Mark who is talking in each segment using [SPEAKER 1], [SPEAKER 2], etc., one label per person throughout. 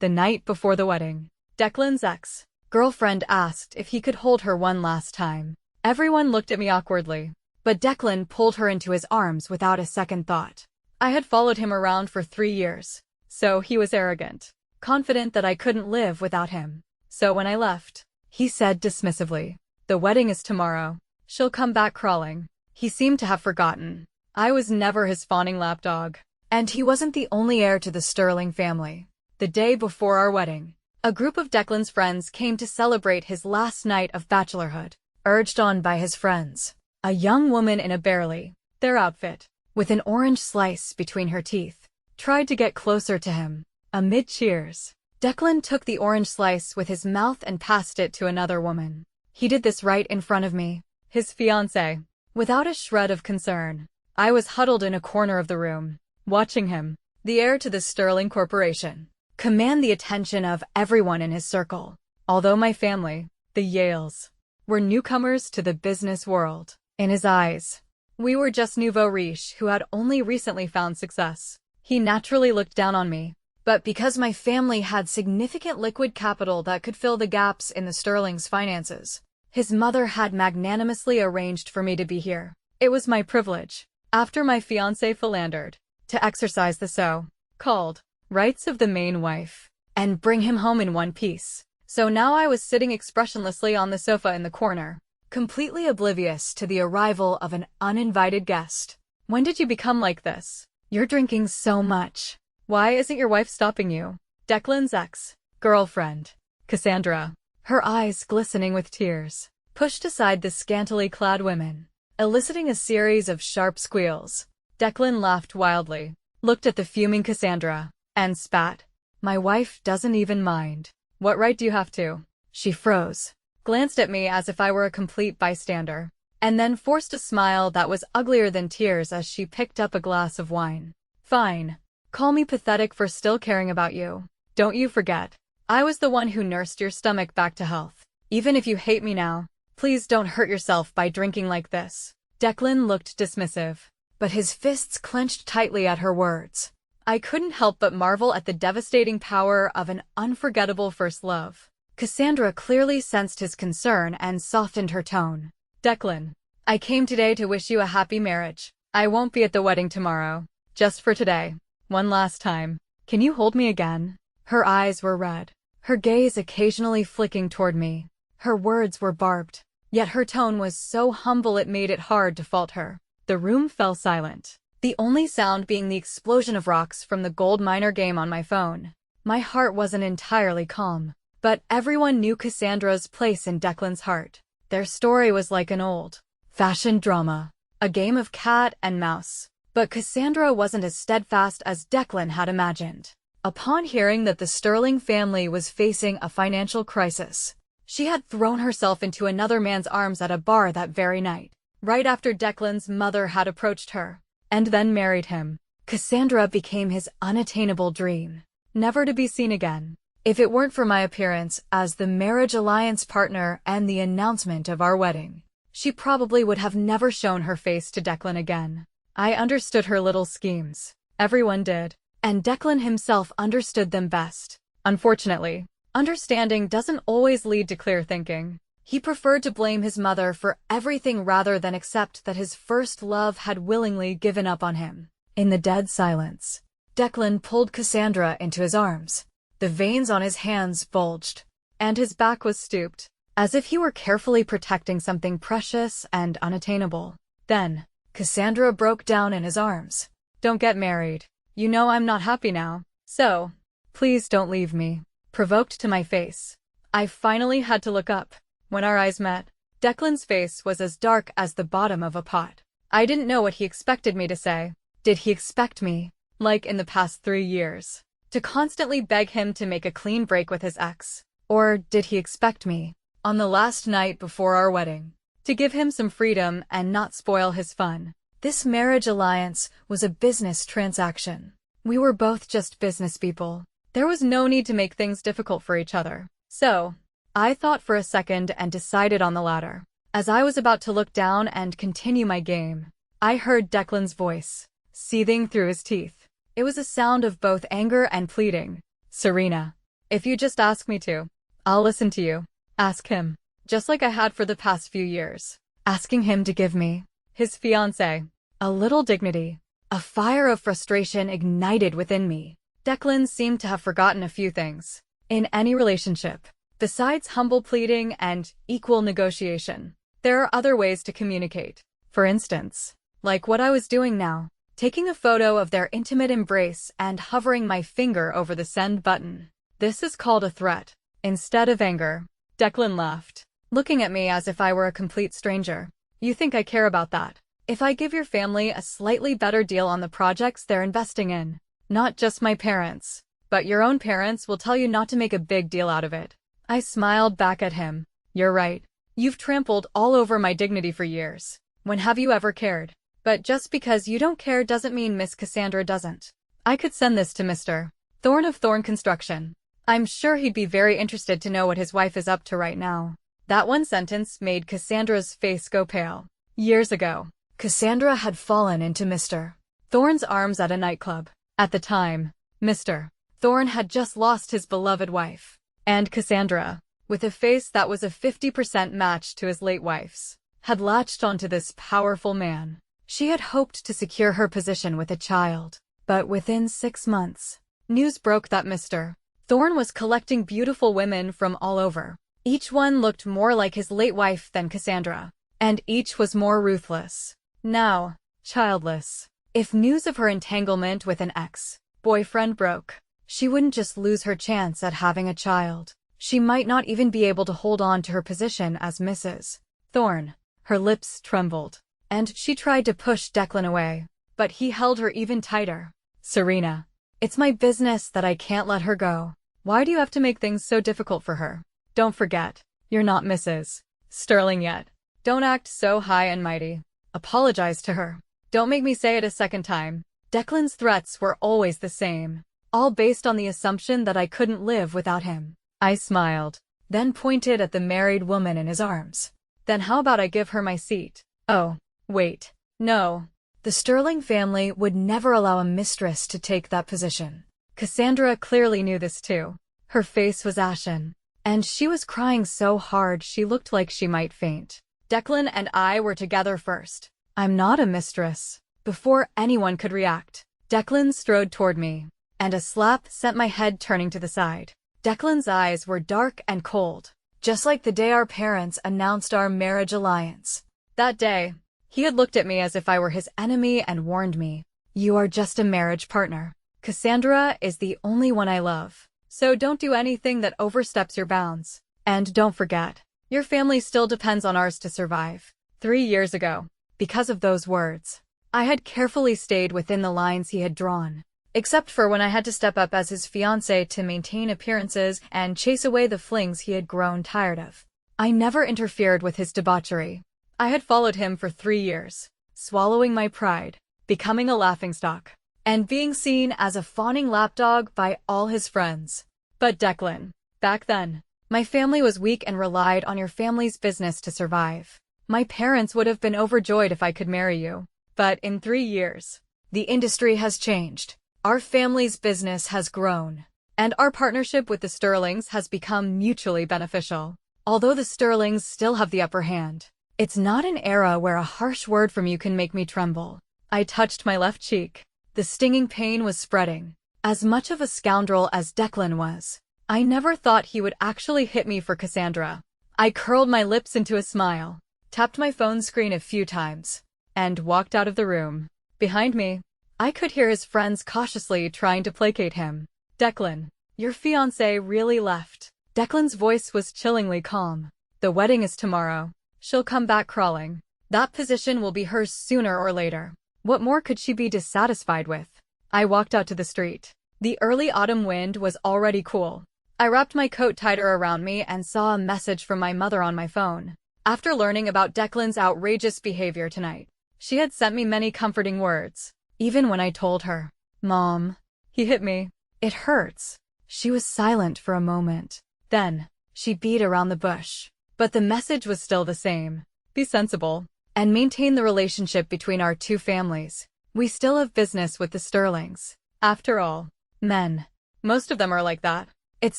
[SPEAKER 1] The night before the wedding, Declan's ex-girlfriend asked if he could hold her one last time. Everyone looked at me awkwardly, but Declan pulled her into his arms without a second thought. I had followed him around for 3 years, so he was arrogant, confident that I couldn't live without him. So when I left, he said dismissively, "The wedding is tomorrow. She'll come back crawling." He seemed to have forgotten. I was never his fawning lapdog. And he wasn't the only heir to the Sterling family. The day before our wedding, a group of Declan's friends came to celebrate his last night of bachelorhood, urged on by his friends. A young woman in a barely their outfit, with an orange slice between her teeth, tried to get closer to him. Amid cheers, Declan took the orange slice with his mouth and passed it to another woman. He did this right in front of me, his fiancée, without a shred of concern. I was huddled in a corner of the room, watching him, the heir to the Sterling Corporation, command the attention of everyone in his circle. Although my family, the Yales, were newcomers to the business world, in his eyes, we were just nouveau riche who had only recently found success. He naturally looked down on me, but because my family had significant liquid capital that could fill the gaps in the Sterling's finances, his mother had magnanimously arranged for me to be here. It was my privilege, after my fiancé philandered, to exercise the so-called rights of the main wife and bring him home in one piece. So now I was sitting expressionlessly on the sofa in the corner, completely oblivious to the arrival of an uninvited guest. "When did you become like this? You're drinking so much. Why isn't your wife stopping you?" Declan's ex-girlfriend, Cassandra, her eyes glistening with tears, pushed aside the scantily clad women, eliciting a series of sharp squeals. Declan laughed wildly, looked at the fuming Cassandra, and spat. "My wife doesn't even mind." "What right do you have to?" She froze, glanced at me as if I were a complete bystander, and then forced a smile that was uglier than tears as she picked up a glass of wine. "Fine. Call me pathetic for still caring about you. Don't you forget, I was the one who nursed your stomach back to health. Even if you hate me now, please don't hurt yourself by drinking like this." Declan looked dismissive, but his fists clenched tightly at her words. I couldn't help but marvel at the devastating power of an unforgettable first love. Cassandra clearly sensed his concern and softened her tone. "Declan, I came today to wish you a happy marriage. I won't be at the wedding tomorrow. Just for today, one last time, can you hold me again?" Her eyes were red, her gaze occasionally flicking toward me. Her words were barbed, yet her tone was so humble it made it hard to fault her. The room fell silent, the only sound being the explosion of rocks from the gold miner game on my phone. My heart wasn't entirely calm, but everyone knew Cassandra's place in Declan's heart. Their story was like an old-fashioned drama, a game of cat and mouse. But Cassandra wasn't as steadfast as Declan had imagined. Upon hearing that the Sterling family was facing a financial crisis, she had thrown herself into another man's arms at a bar that very night, right after Declan's mother had approached her, and then married him. Cassandra became his unattainable dream, never to be seen again. If it weren't for my appearance as the marriage alliance partner and the announcement of our wedding, she probably would have never shown her face to Declan again. I understood her little schemes. Everyone did, and Declan himself understood them best. Unfortunately, understanding doesn't always lead to clear thinking. He preferred to blame his mother for everything rather than accept that his first love had willingly given up on him. In the dead silence, Declan pulled Cassandra into his arms. The veins on his hands bulged, and his back was stooped, as if he were carefully protecting something precious and unattainable. Then, Cassandra broke down in his arms. "Don't get married. You know I'm not happy now. So, please don't leave me." Provoked to my face, I finally had to look up. When our eyes met, Declan's face was as dark as the bottom of a pot. I didn't know what he expected me to say. Did he expect me, like in the past 3 years, to constantly beg him to make a clean break with his ex? Or did he expect me, on the last night before our wedding, to give him some freedom and not spoil his fun? This marriage alliance was a business transaction. We were both just business people. There was no need to make things difficult for each other. So, I thought for a second and decided on the latter. As I was about to look down and continue my game, I heard Declan's voice, seething through his teeth. It was a sound of both anger and pleading. "Serena, If you just ask me to, I'll listen to you. Ask him. Just like I had for the past few years. Asking him to give me, his fiancé, a little dignity. A fire of frustration ignited within me. Declan seemed to have forgotten a few things. In any relationship, besides humble pleading and equal negotiation, there are other ways to communicate. For instance, like what I was doing now, taking a photo of their intimate embrace and hovering my finger over the send button. This is called a threat. Instead of anger, Declan laughed, looking at me as if I were a complete stranger. You think I care about that? If I give your family a slightly better deal on the projects they're investing in, not just my parents, but your own parents will tell you not to make a big deal out of it. I smiled back at him. You're right. You've trampled all over my dignity for years. When have you ever cared? But just because you don't care doesn't mean Miss Cassandra doesn't. I could send this to Mr. Thorne of Thorne Construction. I'm sure he'd be very interested to know what his wife is up to right now. That one sentence made Cassandra's face go pale. Years ago, Cassandra had fallen into Mr. Thorne's arms at a nightclub. At the time, Mr. Thorne had just lost his beloved wife. And Cassandra, with a face that was a 50% match to his late wife's, had latched onto this powerful man. She had hoped to secure her position with a child. But within 6 months, news broke that Mr. Thorne was collecting beautiful women from all over. Each one looked more like his late wife than Cassandra. And each was more ruthless. Now, childless. If news of her entanglement with an ex-boyfriend broke, she wouldn't just lose her chance at having a child. She might not even be able to hold on to her position as Mrs. Thorne. Her lips trembled, and she tried to push Declan away, but he held her even tighter. Serena, it's my business that I can't let her go. Why do you have to make things so difficult for her? Don't forget, you're not Mrs. Sterling yet. Don't act so high and mighty. Apologize to her. Don't make me say it a second time. Declan's threats were always the same, all based on the assumption that I couldn't live without him. I smiled, then pointed at the married woman in his arms. Then how about I give her my seat? Oh, wait. No. The Sterling family would never allow a mistress to take that position. Cassandra clearly knew this too. Her face was ashen, and she was crying so hard she looked like she might faint. Declan and I were together first. I'm not a mistress. Before anyone could react, Declan strode toward me, and a slap sent my head turning to the side. Declan's eyes were dark and cold, just like the day our parents announced our marriage alliance. That day, he had looked at me as if I were his enemy and warned me, "You are just a marriage partner. Cassandra is the only one I love. So don't do anything that oversteps your bounds. And don't forget, your family still depends on ours to survive." 3 years ago, because of those words, I had carefully stayed within the lines he had drawn, except for when I had to step up as his fiancé to maintain appearances and chase away the flings he had grown tired of. I never interfered with his debauchery. I had followed him for 3 years, swallowing my pride, becoming a laughingstock, and being seen as a fawning lapdog by all his friends. But Declan, back then, my family was weak and relied on your family's business to survive. My parents would have been overjoyed if I could marry you. But in 3 years, the industry has changed. Our family's business has grown, and our partnership with the Sterlings has become mutually beneficial. Although the Sterlings still have the upper hand, it's not an era where a harsh word from you can make me tremble. I touched my left cheek. The stinging pain was spreading. As much of a scoundrel as Declan was, I never thought he would actually hit me for Cassandra. I curled my lips into a smile, tapped my phone screen a few times, and walked out of the room. Behind me, I could hear his friends cautiously trying to placate him. "Declan, your fiancé really left." Declan's voice was chillingly calm. "The wedding is tomorrow. She'll come back crawling. That position will be hers sooner or later. What more could she be dissatisfied with?" I walked out to the street. The early autumn wind was already cool. I wrapped my coat tighter around me and saw a message from my mother on my phone. After learning about Declan's outrageous behavior tonight, she had sent me many comforting words. Even when I told her, "Mom, he hit me. It hurts." She was silent for a moment. Then, she beat around the bush. But the message was still the same. Be sensible, and maintain the relationship between our two families. We still have business with the Sterlings. After all, men, most of them are like that. It's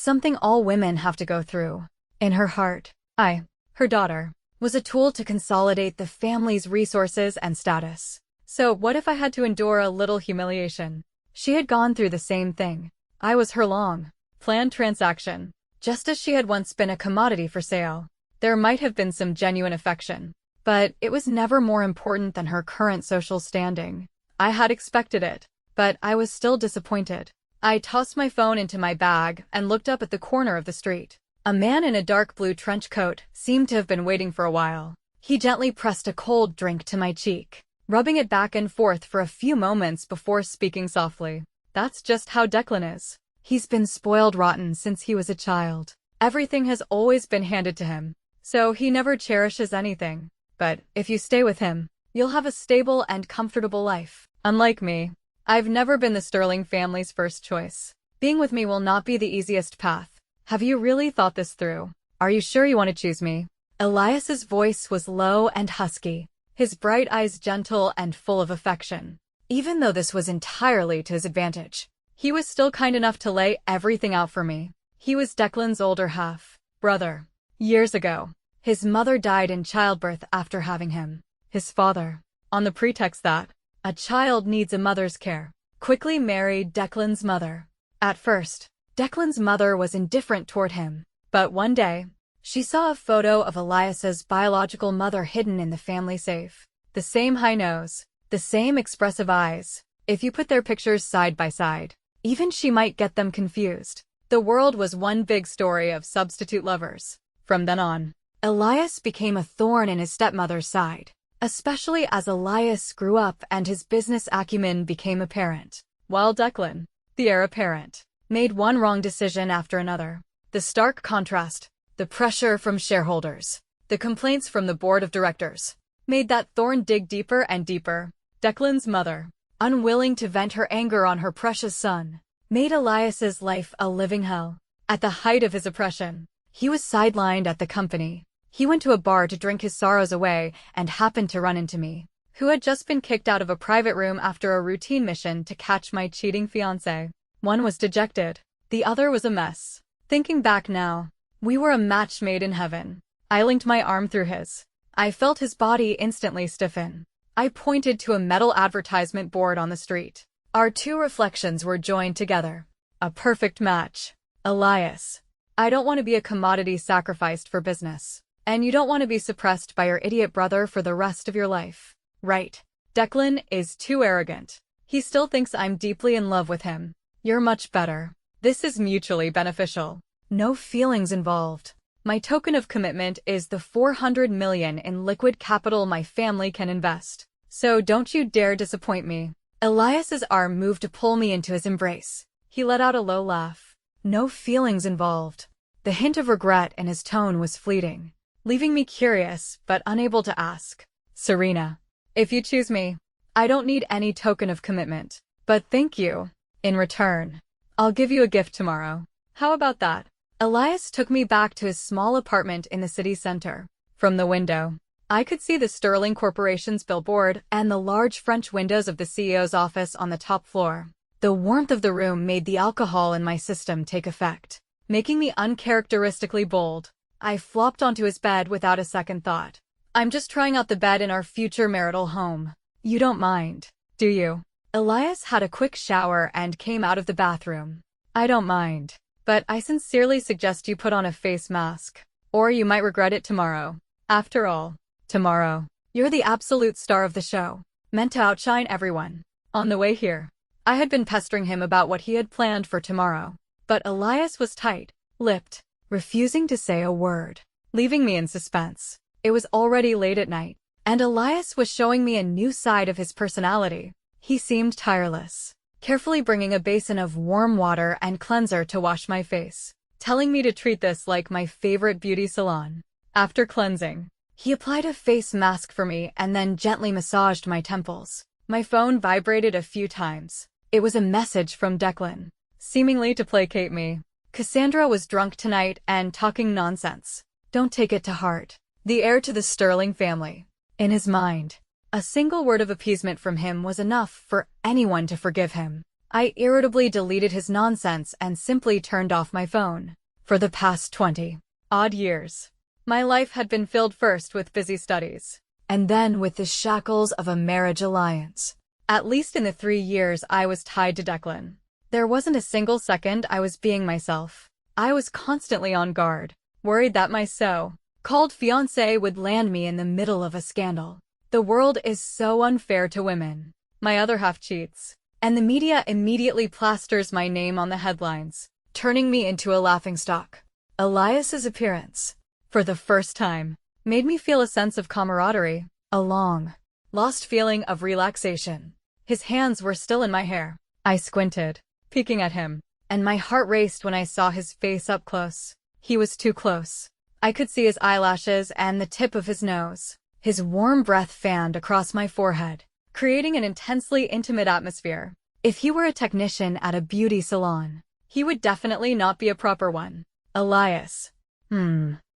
[SPEAKER 1] something all women have to go through. In her heart, I, her daughter, was a tool to consolidate the family's resources and status. So what if I had to endure a little humiliation? She had gone through the same thing. I was her long-planned transaction. Just as she had once been a commodity for sale, there might have been some genuine affection, but it was never more important than her current social standing. I had expected it, but I was still disappointed. I tossed my phone into my bag and looked up at the corner of the street. A man in a dark blue trench coat seemed to have been waiting for a while. He gently pressed a cold drink to my cheek, rubbing it back and forth for a few moments before speaking softly. That's just how Declan is. He's been spoiled rotten since he was a child. Everything has always been handed to him, so he never cherishes anything. But if you stay with him, you'll have a stable and comfortable life. Unlike me, I've never been the Sterling family's first choice. Being with me will not be the easiest path. Have you really thought this through? Are you sure you want to choose me? Elias's voice was low and husky, his bright eyes gentle and full of affection. Even though this was entirely to his advantage, he was still kind enough to lay everything out for me. He was Declan's older half-brother. Years ago, his mother died in childbirth after having him. His father, on the pretext that a child needs a mother's care, quickly married Declan's mother. At first, Declan's mother was indifferent toward him, but one day, she saw a photo of Elias's biological mother hidden in the family safe. The same high nose, the same expressive eyes. If you put their pictures side by side, even she might get them confused. The world was one big story of substitute lovers. From then on, Elias became a thorn in his stepmother's side, especially as Elias grew up and his business acumen became apparent, while Declan, the heir apparent, made one wrong decision after another. The stark contrast, the pressure from shareholders, the complaints from the board of directors, made that thorn dig deeper and deeper. Declan's mother, unwilling to vent her anger on her precious son, made Elias's life a living hell. At the height of his oppression, he was sidelined at the company. He went to a bar to drink his sorrows away and happened to run into me, who had just been kicked out of a private room after a routine mission to catch my cheating fiancé. One was dejected, the other was a mess. Thinking back now, we were a match made in heaven. I linked my arm through his. I felt his body instantly stiffen. I pointed to a metal advertisement board on the street. Our two reflections were joined together. A perfect match. Elias, I don't want to be a commodity sacrificed for business. And you don't want to be suppressed by your idiot brother for the rest of your life. Right. Declan is too arrogant. He still thinks I'm deeply in love with him. You're much better. This is mutually beneficial. No feelings involved. My token of commitment is the $400 million in liquid capital my family can invest. So don't you dare disappoint me. Elias's arm moved to pull me into his embrace. He let out a low laugh. No feelings involved. The hint of regret in his tone was fleeting, leaving me curious but unable to ask. Serena, if you choose me, I don't need any token of commitment. But thank you. In return, I'll give you a gift tomorrow. How about that? Elias took me back to his small apartment in the city center. From the window, I could see the Sterling Corporation's billboard and the large French windows of the CEO's office on the top floor. The warmth of the room made the alcohol in my system take effect, making me uncharacteristically bold. I flopped onto his bed without a second thought. I'm just trying out the bed in our future marital home. You don't mind, do you? Elias had a quick shower and came out of the bathroom. I don't mind, but I sincerely suggest you put on a face mask, or you might regret it tomorrow. After all, tomorrow, you're the absolute star of the show, meant to outshine everyone. On the way here, I had been pestering him about what he had planned for tomorrow, but Elias was tight-lipped, refusing to say a word, leaving me in suspense. It was already late at night, and Elias was showing me a new side of his personality. He seemed tireless, carefully bringing a basin of warm water and cleanser to wash my face, telling me to treat this like my favorite beauty salon. After cleansing, he applied a face mask for me and then gently massaged my temples. My phone vibrated a few times. It was a message from Declan, seemingly to placate me. Cassandra was drunk tonight and talking nonsense. Don't take it to heart. The heir to the Sterling family. In his mind, a single word of appeasement from him was enough for anyone to forgive him. I irritably deleted his nonsense and simply turned off my phone. For the past 20-odd years, my life had been filled first with busy studies, and then with the shackles of a marriage alliance. At least in the 3 years I was tied to Declan, there wasn't a single second I was being myself. I was constantly on guard, worried that my so-called fiancé would land me in the middle of a scandal. The world is so unfair to women. My other half cheats, and the media immediately plasters my name on the headlines, turning me into a laughingstock. Elias's appearance, for the first time, made me feel a sense of camaraderie, a long-lost feeling of relaxation. His hands were still in my hair. I squinted, peeking at him, and my heart raced when I saw his face up close. He was too close. I could see his eyelashes and the tip of his nose. His warm breath fanned across my forehead, creating an intensely intimate atmosphere. If he were a technician at a beauty salon, he would definitely not be a proper one. Elias.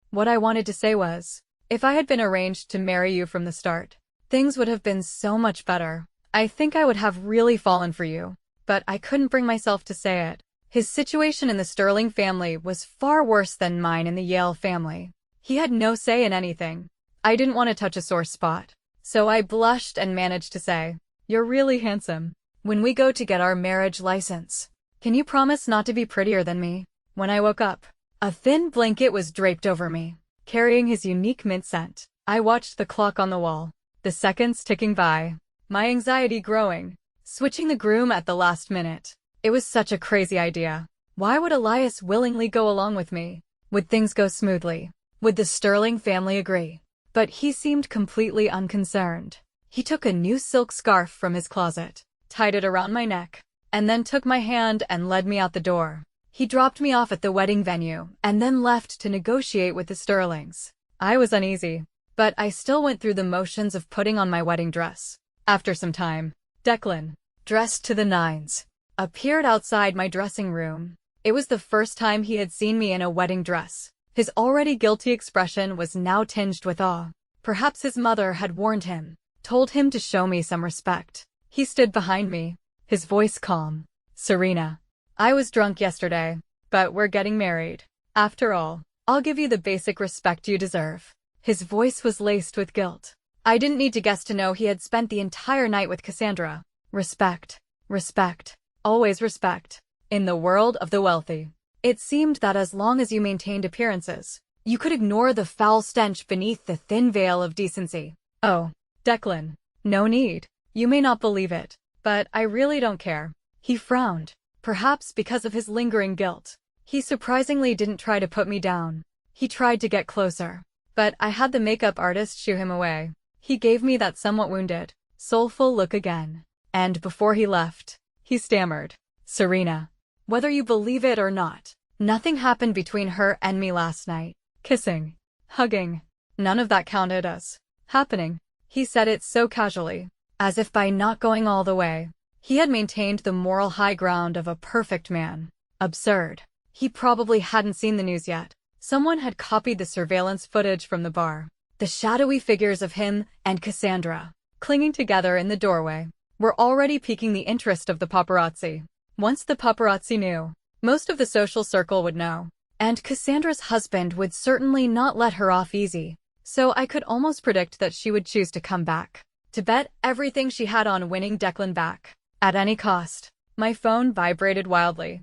[SPEAKER 1] What I wanted to say was, if I had been arranged to marry you from the start, things would have been so much better. I think I would have really fallen for you, but I couldn't bring myself to say it. His situation in the Sterling family was far worse than mine in the Yale family. He had no say in anything. I didn't want to touch a sore spot, so I blushed and managed to say, "You're really handsome. When we go to get our marriage license, can you promise not to be prettier than me?" When I woke up, a thin blanket was draped over me, carrying his unique mint scent. I watched the clock on the wall, the seconds ticking by, my anxiety growing, switching the groom at the last minute. It was such a crazy idea. Why would Elias willingly go along with me? Would things go smoothly? Would the Sterling family agree? But he seemed completely unconcerned. He took a new silk scarf from his closet, tied it around my neck, and then took my hand and led me out the door. He dropped me off at the wedding venue and then left to negotiate with the Sterlings. I was uneasy, but I still went through the motions of putting on my wedding dress. After some time, Declan, dressed to the nines, appeared outside my dressing room. It was the first time he had seen me in a wedding dress. His already guilty expression was now tinged with awe. Perhaps his mother had warned him, told him to show me some respect. He stood behind me, his voice calm. "Serena, I was drunk yesterday, but we're getting married. After all, I'll give you the basic respect you deserve." His voice was laced with guilt. I didn't need to guess to know he had spent the entire night with Cassandra. Respect, respect, always respect. In the world of the wealthy, it seemed that as long as you maintained appearances, you could ignore the foul stench beneath the thin veil of decency. Oh, Declan, no need. You may not believe it, but I really don't care. He frowned, perhaps because of his lingering guilt. He surprisingly didn't try to put me down. He tried to get closer, but I had the makeup artist shoo him away. He gave me that somewhat wounded, soulful look again, and before he left, he stammered, "Serena, whether you believe it or not, nothing happened between her and me last night. Kissing, hugging, none of that counted as happening." He said it so casually, as if by not going all the way, he had maintained the moral high ground of a perfect man. Absurd. He probably hadn't seen the news yet. Someone had copied the surveillance footage from the bar. The shadowy figures of him and Cassandra, clinging together in the doorway, were already piquing the interest of the paparazzi. Once the paparazzi knew, most of the social circle would know, and Cassandra's husband would certainly not let her off easy, so I could almost predict that she would choose to come back, to bet everything she had on winning Declan back, at any cost. My phone vibrated wildly.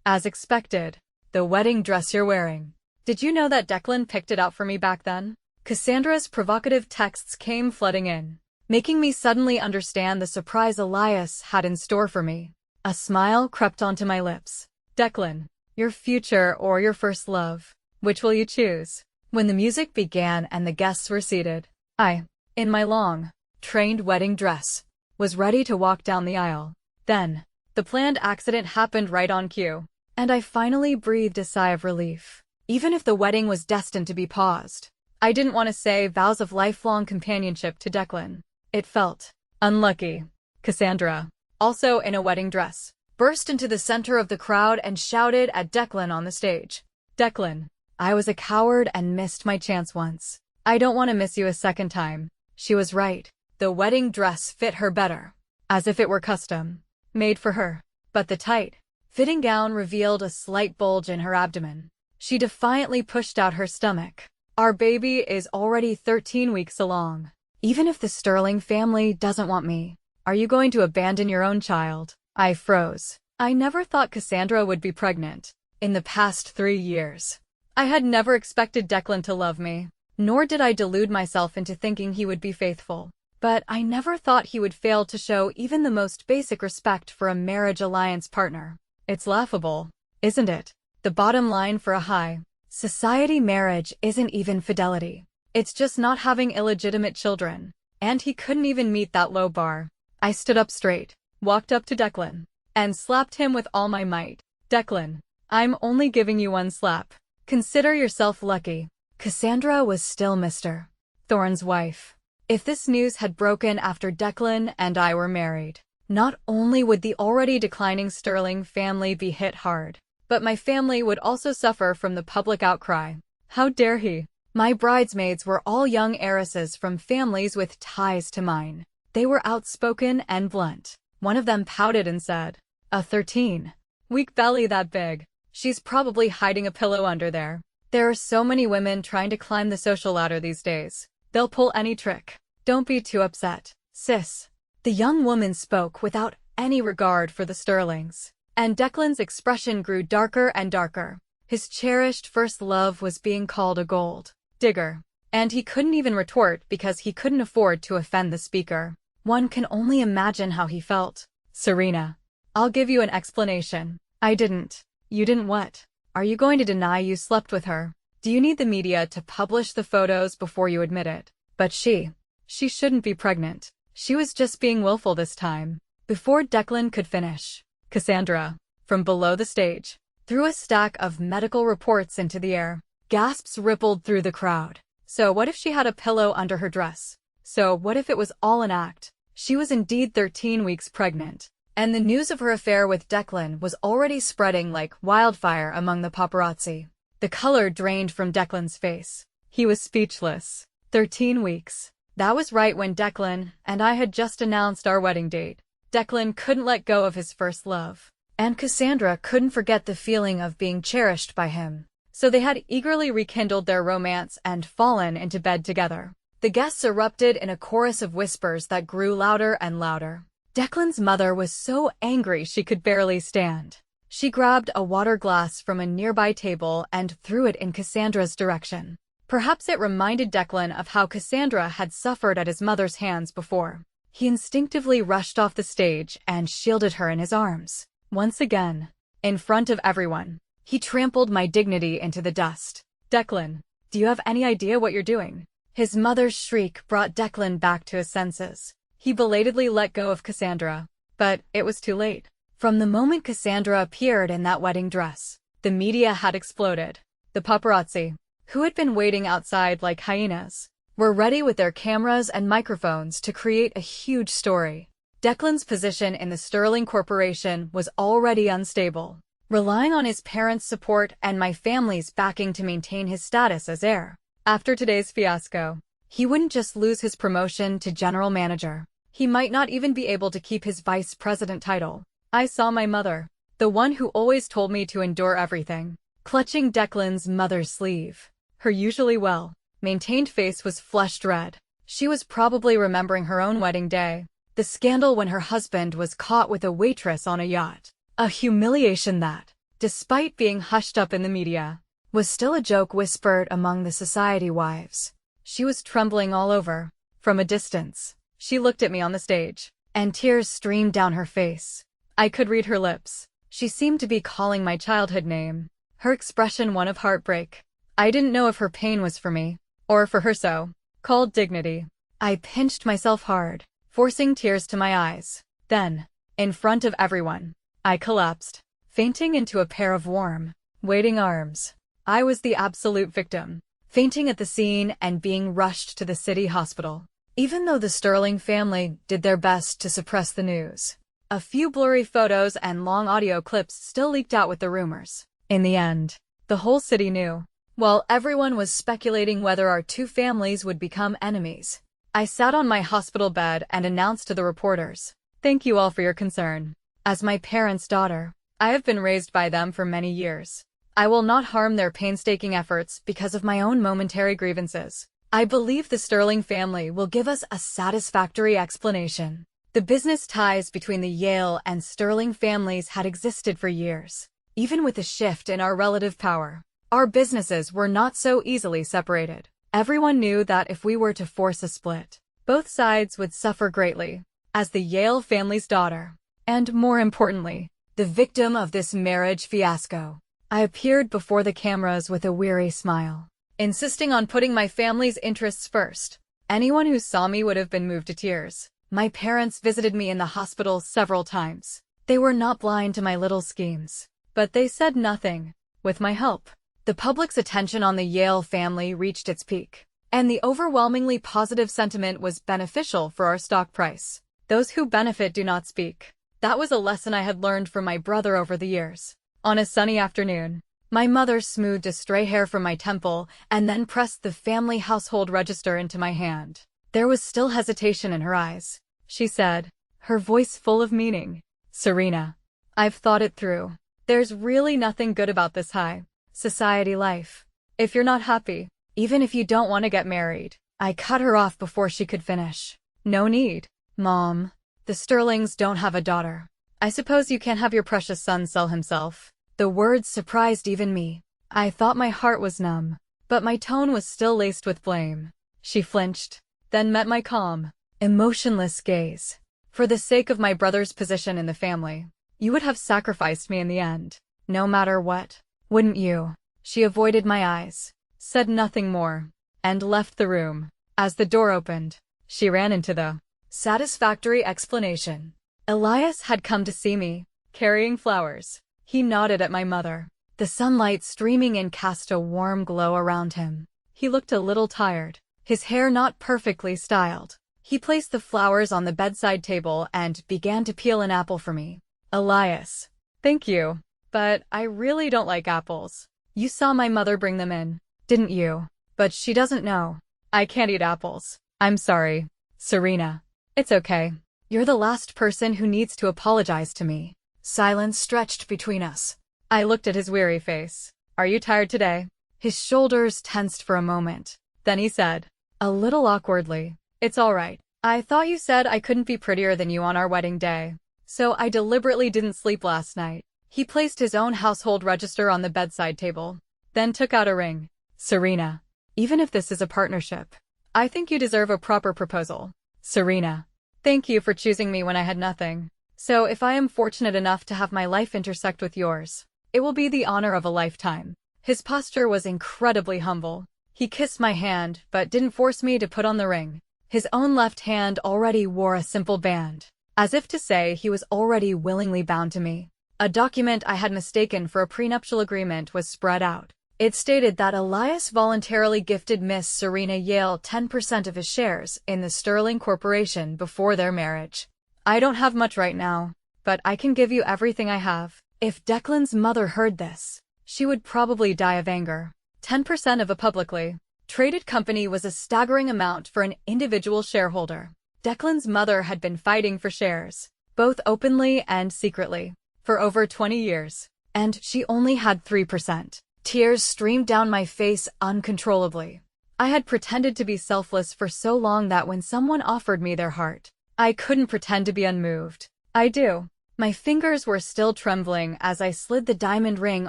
[SPEAKER 1] As expected. "The wedding dress you're wearing. Did you know that Declan picked it out for me back then?" Cassandra's provocative texts came flooding in, making me suddenly understand the surprise Elias had in store for me. A smile crept onto my lips. "Declan, your future or your first love, which will you choose?" When the music began and the guests were seated, I, in my long, trained wedding dress, was ready to walk down the aisle. Then, the planned accident happened right on cue, and I finally breathed a sigh of relief. Even if the wedding was destined to be paused, I didn't want to say vows of lifelong companionship to Declan. It felt unlucky. Cassandra, also in a wedding dress, burst into the center of the crowd and shouted at Declan on the stage. "Declan, I was a coward and missed my chance once. I don't want to miss you a second time." She was right. The wedding dress fit her better, as if it were custom made for her. But the tight, fitting gown revealed a slight bulge in her abdomen. She defiantly pushed out her stomach. Our baby is already 13 weeks along. Even if the Sterling family doesn't want me, are you going to abandon your own child? I froze. I never thought Cassandra would be pregnant. In the past 3 years, I had never expected Declan to love me, nor did I delude myself into thinking he would be faithful. But I never thought he would fail to show even the most basic respect for a marriage alliance partner. It's laughable, isn't it? The bottom line for a high society marriage isn't even fidelity. It's just not having illegitimate children. And he couldn't even meet that low bar. I stood up straight, walked up to Declan, and slapped him with all my might. Declan, I'm only giving you one slap. Consider yourself lucky. Cassandra was still Mr. Thorne's wife. If this news had broken after Declan and I were married, not only would the already declining Sterling family be hit hard, but my family would also suffer from the public outcry. How dare he? My bridesmaids were all young heiresses from families with ties to mine. They were outspoken and blunt. One of them pouted and said, "A 13-week belly that big. She's probably hiding a pillow under there." There are so many women trying to climb the social ladder these days. They'll pull any trick. Don't be too upset, sis. The young woman spoke without any regard for the Sterlings, and Declan's expression grew darker and darker. His cherished first love was being called a gold digger, and he couldn't even retort because he couldn't afford to offend the speaker. One can only imagine how he felt. Serena, I'll give you an explanation. I didn't. You didn't what? Are you going to deny you slept with her? Do you need the media to publish the photos before you admit it? But she shouldn't be pregnant. She was just being willful this time. Before Declan could finish, Cassandra, from below the stage, threw a stack of medical reports into the air. Gasps rippled through the crowd. So what if she had a pillow under her dress? So what if it was all an act? She was indeed 13 weeks pregnant. And the news of her affair with Declan was already spreading like wildfire among the paparazzi. The color drained from Declan's face. He was speechless. 13 weeks. That was right when Declan and I had just announced our wedding date. Declan couldn't let go of his first love. And Cassandra couldn't forget the feeling of being cherished by him. So they had eagerly rekindled their romance and fallen into bed together. The guests erupted in a chorus of whispers that grew louder and louder. Declan's mother was so angry she could barely stand. She grabbed a water glass from a nearby table and threw it in Cassandra's direction. Perhaps it reminded Declan of how Cassandra had suffered at his mother's hands before. He instinctively rushed off the stage and shielded her in his arms. Once again, in front of everyone, he trampled my dignity into the dust. Declan, do you have any idea what you're doing? His mother's shriek brought Declan back to his senses. He belatedly let go of Cassandra, but it was too late. From the moment Cassandra appeared in that wedding dress, the media had exploded. The paparazzi, who had been waiting outside like hyenas, were ready with their cameras and microphones to create a huge story. Declan's position in the Sterling Corporation was already unstable, relying on his parents' support and my family's backing to maintain his status as heir. After today's fiasco, he wouldn't just lose his promotion to general manager. He might not even be able to keep his vice president title. I saw my mother, the one who always told me to endure everything, clutching Declan's mother's sleeve. Her usually well-maintained face was flushed red. She was probably remembering her own wedding day, the scandal when her husband was caught with a waitress on a yacht. A humiliation that, despite being hushed up in the media, was still a joke whispered among the society wives. She was trembling all over. From a distance, she looked at me on the stage, and tears streamed down her face. I could read her lips. She seemed to be calling my childhood name, her expression one of heartbreak. I didn't know if her pain was for me, or for her so-called dignity. I pinched myself hard, forcing tears to my eyes. Then, in front of everyone, I collapsed, fainting into a pair of warm, waiting arms. I was the absolute victim, fainting at the scene and being rushed to the city hospital. Even though the Sterling family did their best to suppress the news, a few blurry photos and long audio clips still leaked out with the rumors. In the end, the whole city knew. While everyone was speculating whether our two families would become enemies, I sat on my hospital bed and announced to the reporters, "Thank you all for your concern. As my parents' daughter, I have been raised by them for many years. I will not harm their painstaking efforts because of my own momentary grievances. I believe the Sterling family will give us a satisfactory explanation. The business ties between the Yale and Sterling families had existed for years. Even with the shift in our relative power, our businesses were not so easily separated. Everyone knew that if we were to force a split, both sides would suffer greatly. As the Yale family's daughter, and more importantly, the victim of this marriage fiasco, I appeared before the cameras with a weary smile, insisting on putting my family's interests first. Anyone who saw me would have been moved to tears. My parents visited me in the hospital several times. They were not blind to my little schemes, but they said nothing. With my help, the public's attention on the Yale family reached its peak, and the overwhelmingly positive sentiment was beneficial for our stock price. Those who benefit do not speak. That was a lesson I had learned from my brother over the years. On a sunny afternoon, my mother smoothed a stray hair from my temple and then pressed the family household register into my hand. There was still hesitation in her eyes. She said, her voice full of meaning, "Serena, I've thought it through. There's really nothing good about this high society life. If you're not happy, even if you don't want to get married." I cut her off before she could finish. "No need, Mom. The Sterlings don't have a daughter. I suppose you can't have your precious son sell himself." The words surprised even me. I thought my heart was numb, but my tone was still laced with blame. She flinched, then met my calm, emotionless gaze. "For the sake of my brother's position in the family, you would have sacrificed me in the end, no matter what, wouldn't you?" She avoided my eyes, said nothing more, and left the room. As the door opened, she ran into the satisfactory explanation. Elias had come to see me, carrying flowers. He nodded at my mother. The sunlight streaming in cast a warm glow around him. He looked a little tired, his hair not perfectly styled. He placed the flowers on the bedside table and began to peel an apple for me. "Elias, thank you, but I really don't like apples. You saw my mother bring them in, didn't you? But she doesn't know. I can't eat apples. I'm sorry, Serena." "It's okay. You're the last person who needs to apologize to me." Silence stretched between us. I looked at his weary face. "Are you tired today?" His shoulders tensed for a moment. Then he said, a little awkwardly, "It's all right. I thought you said I couldn't be prettier than you on our wedding day, so I deliberately didn't sleep last night." He placed his own household register on the bedside table, then took out a ring. "Serena, even if this is a partnership, I think you deserve a proper proposal. Serena, thank you for choosing me when I had nothing. So if I am fortunate enough to have my life intersect with yours, it will be the honor of a lifetime." His posture was incredibly humble. He kissed my hand, but didn't force me to put on the ring. His own left hand already wore a simple band, as if to say he was already willingly bound to me. A document I had mistaken for a prenuptial agreement was spread out. It stated that Elias voluntarily gifted Miss Serena Yale 10% of his shares in the Sterling Corporation before their marriage. "I don't have much right now, but I can give you everything I have." If Declan's mother heard this, she would probably die of anger. 10% of a publicly traded company was a staggering amount for an individual shareholder. Declan's mother had been fighting for shares, both openly and secretly, for over 20 years, and she only had 3%. Tears streamed down my face uncontrollably. I had pretended to be selfless for so long that when someone offered me their heart, I couldn't pretend to be unmoved. "I do." My fingers were still trembling as I slid the diamond ring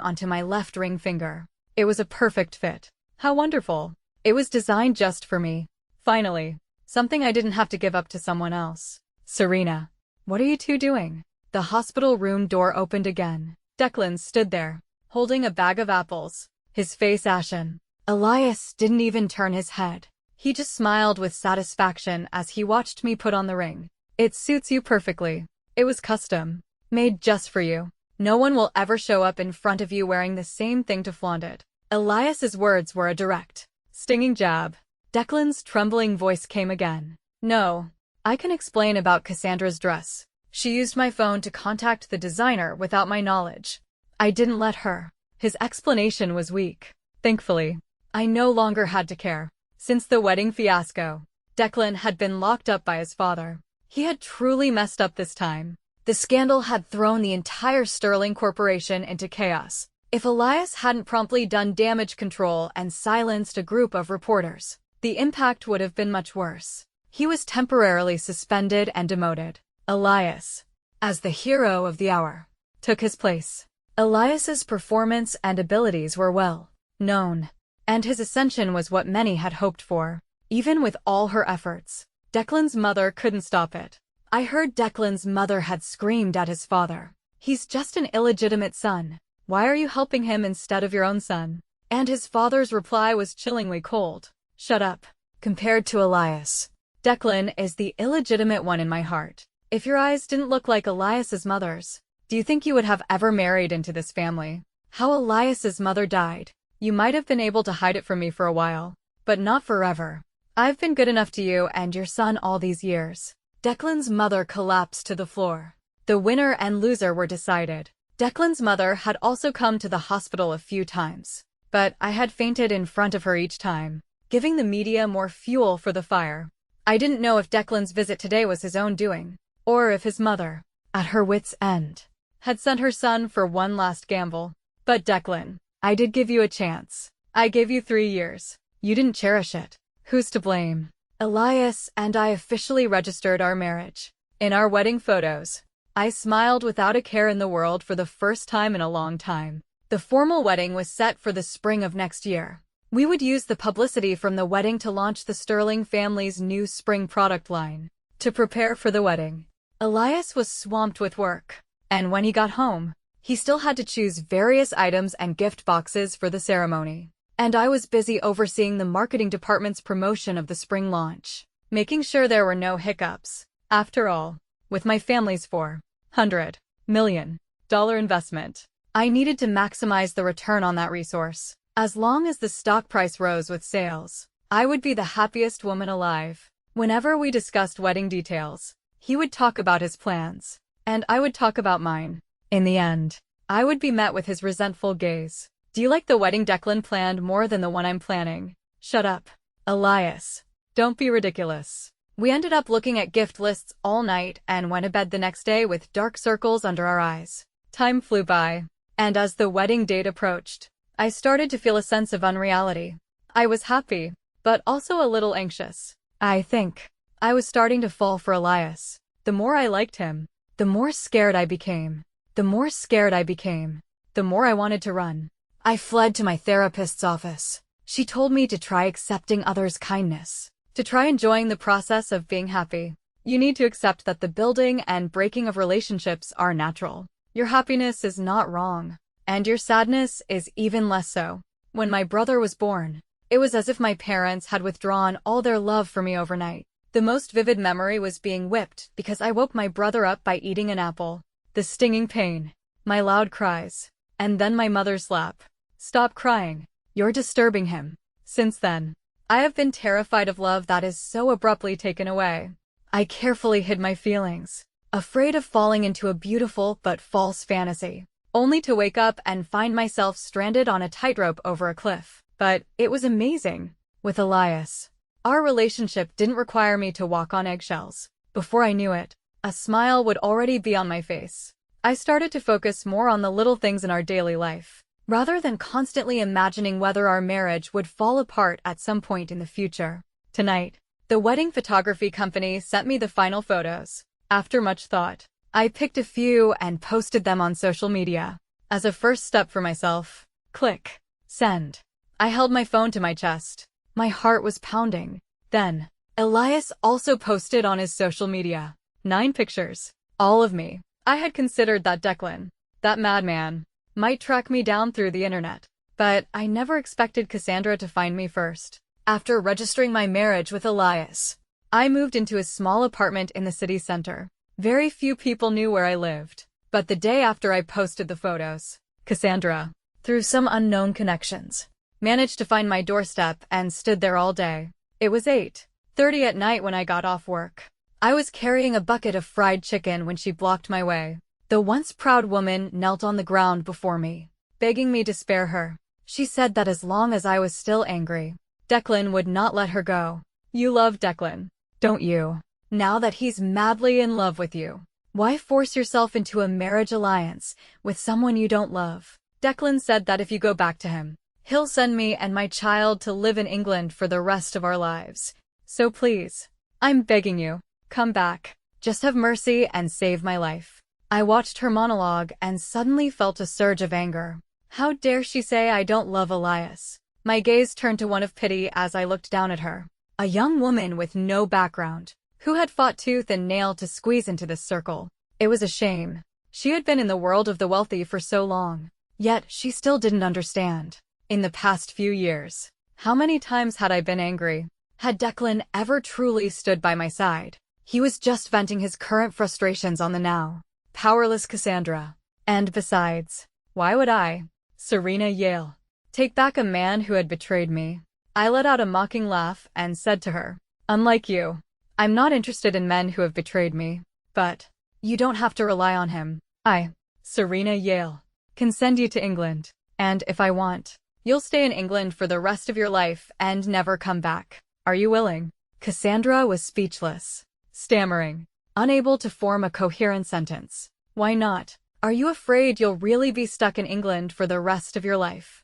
[SPEAKER 1] onto my left ring finger. It was a perfect fit. How wonderful. It was designed just for me. Finally, something I didn't have to give up to someone else. "Serena, what are you two doing?" The hospital room door opened again. Declan stood there, holding a bag of apples, his face ashen. Elias didn't even turn his head. He just smiled with satisfaction as he watched me put on the ring. "It suits you perfectly. It was custom made just for you. No one will ever show up in front of you wearing the same thing to flaunt it." Elias's words were a direct, stinging jab. Declan's trembling voice came again. "No, I can explain about Cassandra's dress. She used my phone to contact the designer without my knowledge. I didn't let her." His explanation was weak. Thankfully, I no longer had to care. Since the wedding fiasco, Declan had been locked up by his father. He had truly messed up this time. The scandal had thrown the entire Sterling Corporation into chaos. If Elias hadn't promptly done damage control and silenced a group of reporters, the impact would have been much worse. He was temporarily suspended and demoted. Elias, as the hero of the hour, took his place. Elias's performance and abilities were well known, and his ascension was what many had hoped for. Even with all her efforts, Declan's mother couldn't stop it. I heard Declan's mother had screamed at his father. "He's just an illegitimate son. Why are you helping him instead of your own son?" And his father's reply was chillingly cold. "Shut up." Compared to Elias, Declan is the illegitimate one in my heart. If your eyes didn't look like Elias's mother's, do you think you would have ever married into this family? How Elias's mother died. You might have been able to hide it from me for a while, but not forever. I've been good enough to you and your son all these years. Declan's mother collapsed to the floor. The winner and loser were decided. Declan's mother had also come to the hospital a few times, but I had fainted in front of her each time, giving the media more fuel for the fire. I didn't know if Declan's visit today was his own doing, or if his mother, at her wit's end, had sent her son for one last gamble. But Declan, I did give you a chance. I gave you 3 years. You didn't cherish it. Who's to blame? Elias and I officially registered our marriage. In our wedding photos, I smiled without a care in the world for the first time in a long time. The formal wedding was set for the spring of next year. We would use the publicity from the wedding to launch the Sterling family's new spring product line. To prepare for the wedding, Elias was swamped with work, and when he got home, he still had to choose various items and gift boxes for the ceremony. And I was busy overseeing the marketing department's promotion of the spring launch, making sure there were no hiccups. After all, with my family's $400 million investment, I needed to maximize the return on that resource. As long as the stock price rose with sales, I would be the happiest woman alive. Whenever we discussed wedding details, he would talk about his plans, and I would talk about mine. In the end, I would be met with his resentful gaze. "Do you like the wedding Declan planned more than the one I'm planning?" "Shut up, Elias. Don't be ridiculous." We ended up looking at gift lists all night and went to bed the next day with dark circles under our eyes. Time flew by, and as the wedding date approached, I started to feel a sense of unreality. I was happy, but also a little anxious. I think I was starting to fall for Elias. The more I liked him, the more scared I became. The more scared I became, the more I wanted to run. I fled to my therapist's office. She told me to try accepting others' kindness, to try enjoying the process of being happy. You need to accept that the building and breaking of relationships are natural. Your happiness is not wrong, and your sadness is even less so. When my brother was born, it was as if my parents had withdrawn all their love for me overnight. The most vivid memory was being whipped because I woke my brother up by eating an apple. The stinging pain, my loud cries, and then my mother's slap. "Stop crying. You're disturbing him." Since then, I have been terrified of love that is so abruptly taken away. I carefully hid my feelings, afraid of falling into a beautiful but false fantasy, only to wake up and find myself stranded on a tightrope over a cliff. But it was amazing. With Elias, our relationship didn't require me to walk on eggshells. Before I knew it, a smile would already be on my face. I started to focus more on the little things in our daily life, rather than constantly imagining whether our marriage would fall apart at some point in the future. Tonight, the wedding photography company sent me the final photos. After much thought, I picked a few and posted them on social media. As a first step for myself, click send. I held my phone to my chest. My heart was pounding. Then, Elias also posted on his social media 9 pictures, all of me. I had considered that Declan, that madman, might track me down through the internet, but I never expected Cassandra to find me first. After registering my marriage with Elias, I moved into a small apartment in the city center. Very few people knew where I lived, but the day after I posted the photos, Cassandra, through some unknown connections, managed to find my doorstep and stood there all day. It was 8:30 at night when I got off work. I was carrying a bucket of fried chicken when she blocked my way. The once proud woman knelt on the ground before me, begging me to spare her. She said that as long as I was still angry, Declan would not let her go. "You love Declan, don't you? Now that he's madly in love with you, Why force yourself into a marriage alliance with someone you don't love? Declan said that if you go back to him, he'll send me and my child to live in England for the rest of our lives. So please, I'm begging you, come back. Just have mercy and save my life. I watched her monologue and suddenly felt a surge of anger. How dare she say I don't love Elias? My gaze turned to one of pity as I looked down at her. A young woman with no background, who had fought tooth and nail to squeeze into this circle. It was a shame. She had been in the world of the wealthy for so long. Yet she still didn't understand. In the past few years, how many times had I been angry? Had Declan ever truly stood by my side? He was just venting his current frustrations on the now powerless Cassandra. And besides, why would I, Serena Yale, take back a man who had betrayed me? I let out a mocking laugh and said to her, unlike you, I'm not interested in men who have betrayed me. But you don't have to rely on him. I, Serena Yale, can send you to England. And if I want, you'll stay in England for the rest of your life and never come back. Are you willing? Cassandra was speechless, stammering, unable to form a coherent sentence. Why not? Are you afraid you'll really be stuck in England for the rest of your life?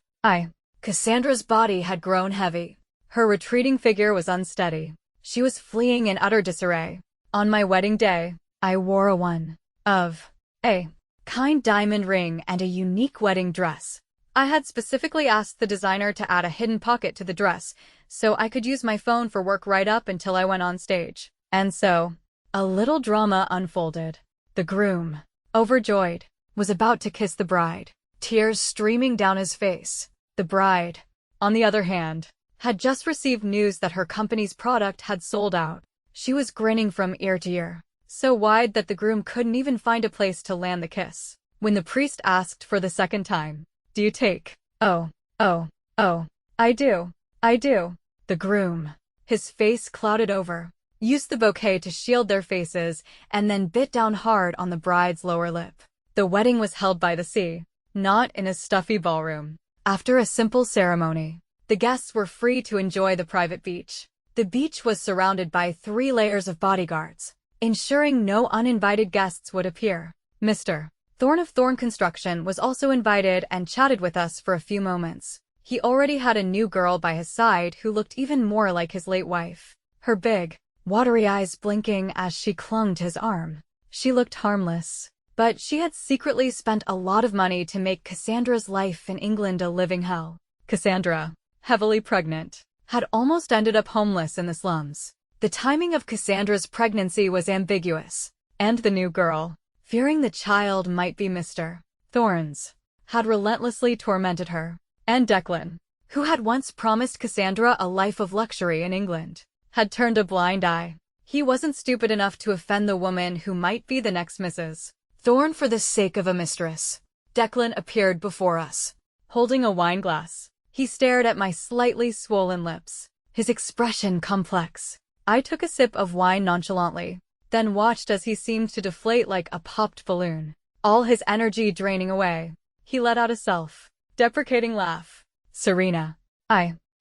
[SPEAKER 1] Cassandra's body had grown heavy. Her retreating figure was unsteady. She was fleeing in utter disarray. On my wedding day, I wore a kind diamond ring and a unique wedding dress. I had specifically asked the designer to add a hidden pocket to the dress so I could use my phone for work right up until I went on stage. And so, a little drama unfolded. The groom, overjoyed, was about to kiss the bride, tears streaming down his face. The bride, on the other hand, had just received news that her company's product had sold out. She was grinning from ear to ear, so wide that the groom couldn't even find a place to land the kiss. When the priest asked for the second time, do you take? Oh, I do. The groom, his face clouded over, used the bouquet to shield their faces and then bit down hard on the bride's lower lip. The wedding was held by the sea, not in a stuffy ballroom. After a simple ceremony, the guests were free to enjoy the private beach. The beach was surrounded by 3 layers of bodyguards, ensuring no uninvited guests would appear. Mr. Thorne of Thorne Construction was also invited and chatted with us for a few moments. He already had a new girl by his side who looked even more like his late wife, her big, watery eyes blinking as she clung to his arm. She looked harmless, but she had secretly spent a lot of money to make Cassandra's life in England a living hell. Cassandra, heavily pregnant, had almost ended up homeless in the slums. The timing of Cassandra's pregnancy was ambiguous, and the new girl, fearing the child might be Mr. Thorne's, had relentlessly tormented her. And Declan, who had once promised Cassandra a life of luxury in England, had turned a blind eye. He wasn't stupid enough to offend the woman who might be the next Mrs. Thorne for the sake of a mistress. Declan appeared before us, holding a wine glass. He stared at my slightly swollen lips, his expression complex. I took a sip of wine nonchalantly, then watched as he seemed to deflate like a popped balloon, all his energy draining away. He let out a self-deprecating laugh. Serena,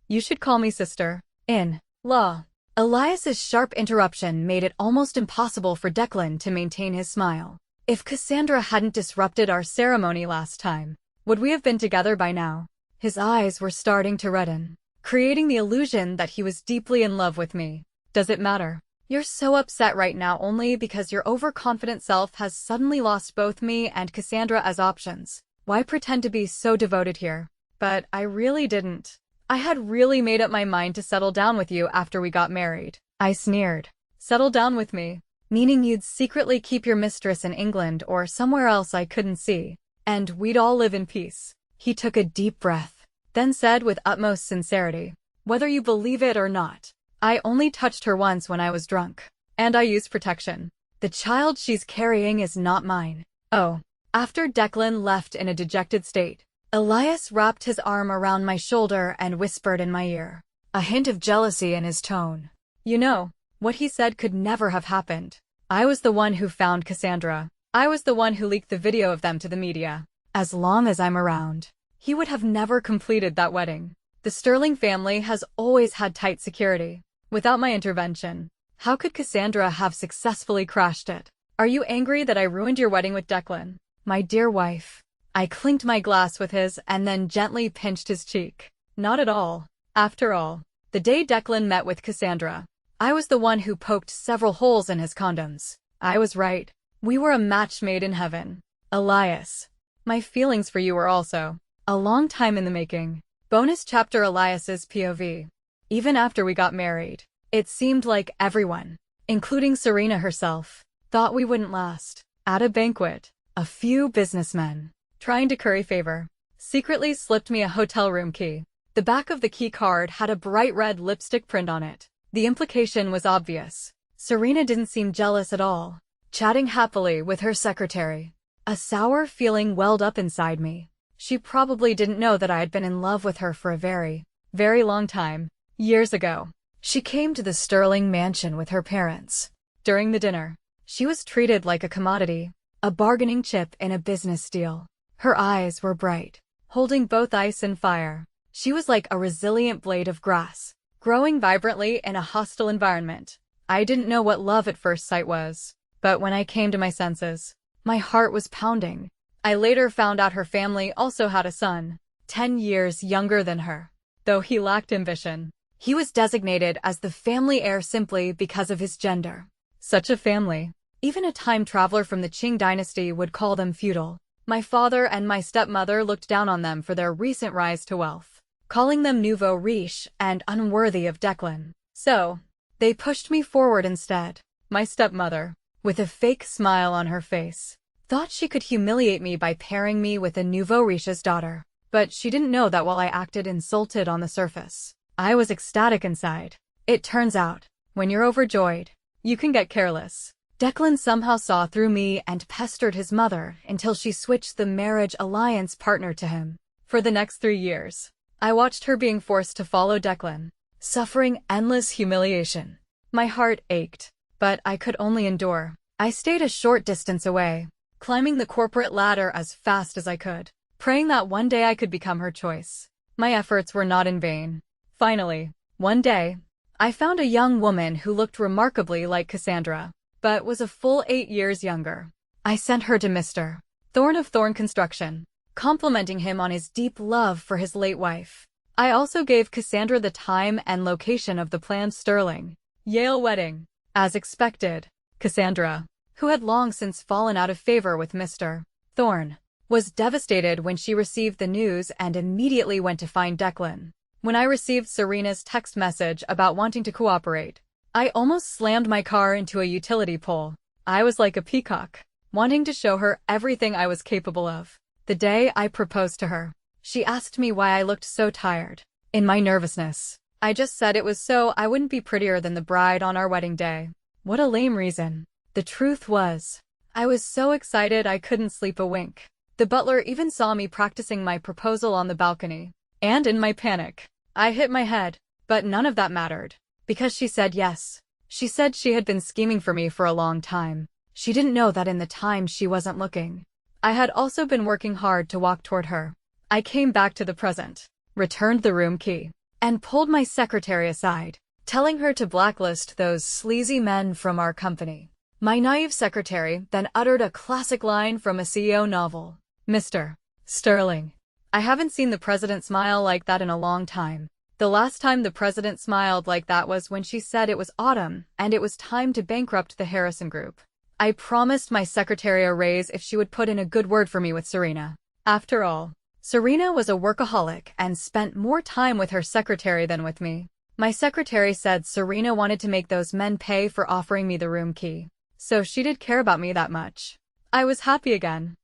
[SPEAKER 1] you should call me sister. In law. Elias's sharp interruption made it almost impossible for Declan to maintain his smile. If Cassandra hadn't disrupted our ceremony last time, would we have been together by now? His eyes were starting to redden, creating the illusion that he was deeply in love with me. Does it matter? You're so upset right now only because your overconfident self has suddenly lost both me and Cassandra as options. Why pretend to be so devoted here? But I really didn't. I had really made up my mind to settle down with you after we got married. I sneered. Settle down with me? Meaning you'd secretly keep your mistress in England or somewhere else I couldn't see, and we'd all live in peace. He took a deep breath, then said with utmost sincerity, whether you believe it or not, I only touched her once when I was drunk, and I used protection. The child she's carrying is not mine. Oh. After Declan left in a dejected state, Elias wrapped his arm around my shoulder and whispered in my ear, a hint of jealousy in his tone. You know, what he said could never have happened. I was the one who found Cassandra. I was the one who leaked the video of them to the media. As long as I'm around, he would have never completed that wedding. The Sterling family has always had tight security. Without my intervention, how could Cassandra have successfully crashed it? Are you angry that I ruined your wedding with Declan? My dear wife. I clinked my glass with his and then gently pinched his cheek. Not at all. After all, the day Declan met with Cassandra, I was the one who poked several holes in his condoms. I was right. We were a match made in heaven. Elias. My feelings for you were also a long time in the making. Bonus chapter: Elias's POV. Even after we got married, it seemed like everyone, including Serena herself, thought we wouldn't last. At a banquet, a few businessmen, trying to curry favor, secretly slipped me a hotel room key. The back of the key card had a bright red lipstick print on it. The implication was obvious. Serena didn't seem jealous at all, chatting happily with her secretary. A sour feeling welled up inside me. She probably didn't know that I had been in love with her for a very, very long time. Years ago, she came to the Sterling mansion with her parents. During the dinner, she was treated like a commodity, a bargaining chip in a business deal. Her eyes were bright, holding both ice and fire. She was like a resilient blade of grass, growing vibrantly in a hostile environment. I didn't know what love at first sight was, but when I came to my senses, my heart was pounding. I later found out her family also had a son, 10 years younger than her. Though he lacked ambition, he was designated as the family heir simply because of his gender. Such a family. Even a time traveler from the Qing dynasty would call them feudal. My father and my stepmother looked down on them for their recent rise to wealth, calling them nouveau riche and unworthy of Declan. So, they pushed me forward instead. My stepmother, with a fake smile on her face, thought she could humiliate me by pairing me with a nouveau riche's daughter. But she didn't know that while I acted insulted on the surface, I was ecstatic inside. It turns out, when you're overjoyed, you can get careless. Declan somehow saw through me and pestered his mother until she switched the marriage alliance partner to him. For the next 3 years, I watched her being forced to follow Declan, suffering endless humiliation. My heart ached, but I could only endure. I stayed a short distance away, climbing the corporate ladder as fast as I could, praying that one day I could become her choice. My efforts were not in vain. Finally, one day, I found a young woman who looked remarkably like Cassandra, but was a full 8 years younger. I sent her to Mr. Thorne of Thorne Construction, complimenting him on his deep love for his late wife. I also gave Cassandra the time and location of the planned Sterling Yale wedding. As expected, Cassandra, who had long since fallen out of favor with Mr. Thorne, was devastated when she received the news and immediately went to find Declan. When I received Serena's text message about wanting to cooperate, I almost slammed my car into a utility pole. I was like a peacock, wanting to show her everything I was capable of. The day I proposed to her, she asked me why I looked so tired. In my nervousness, I just said it was so I wouldn't be prettier than the bride on our wedding day. What a lame reason. The truth was, I was so excited I couldn't sleep a wink. The butler even saw me practicing my proposal on the balcony. And in my panic, I hit my head. But none of that mattered, because she said yes. She said she had been scheming for me for a long time. She didn't know that in the time she wasn't looking, I had also been working hard to walk toward her. I came back to the present, returned the room key, and pulled my secretary aside, telling her to blacklist those sleazy men from our company. My naive secretary then uttered a classic line from a CEO novel. Mr. Sterling, I haven't seen the president smile like that in a long time. The last time the president smiled like that was when she said it was autumn and it was time to bankrupt the Harrison Group. I promised my secretary a raise if she would put in a good word for me with Serena. After all, Serena was a workaholic and spent more time with her secretary than with me. My secretary said Serena wanted to make those men pay for offering me the room key, so she did care about me that much. I was happy again.